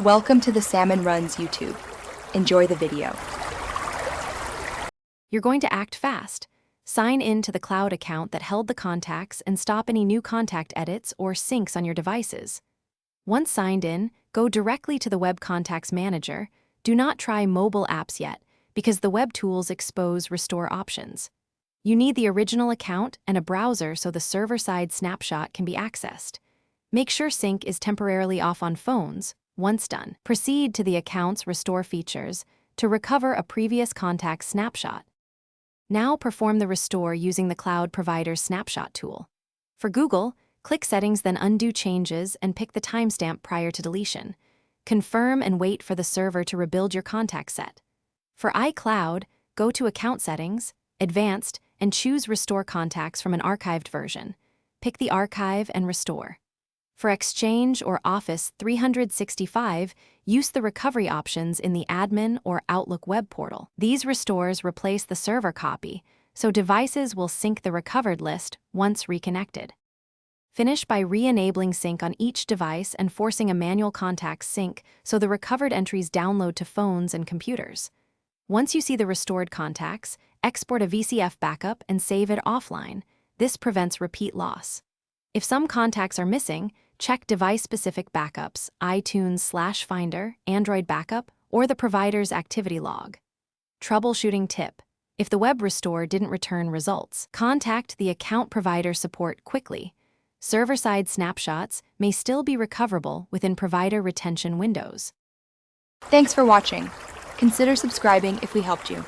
Welcome to the Salmon Runs YouTube. Enjoy the video. You're going to act fast. Sign in to the cloud account that held the contacts and stop any new contact edits or syncs on your devices. Once signed in, go directly to the Web Contacts Manager. Do not try mobile apps yet, because the web tools expose restore options. You need the original account and a browser so the server-side snapshot can be accessed. Make sure sync is temporarily off on phones. Once done, proceed to the account's restore features to recover a previous contact snapshot. Now perform the restore using the cloud provider's snapshot tool. For Google, click Settings, then Undo Changes and pick the timestamp prior to deletion. Confirm and wait for the server to rebuild your contact set. For iCloud, go to Account Settings, Advanced, and choose Restore Contacts from an archived version. Pick the archive and restore. For Exchange or Office 365, use the recovery options in the Admin or Outlook web portal. These restores replace the server copy, so devices will sync the recovered list once reconnected. Finish by re-enabling sync on each device and forcing a manual contacts sync so the recovered entries download to phones and computers. Once you see the restored contacts, export a VCF backup and save it offline. This prevents repeat loss. If some contacts are missing, check device-specific backups, iTunes/Finder, Android Backup, or the provider's activity log. Troubleshooting tip: if the web restore didn't return results, contact the account provider support quickly. Server-side snapshots may still be recoverable within provider retention windows. Thanks for watching. Consider subscribing if we helped you.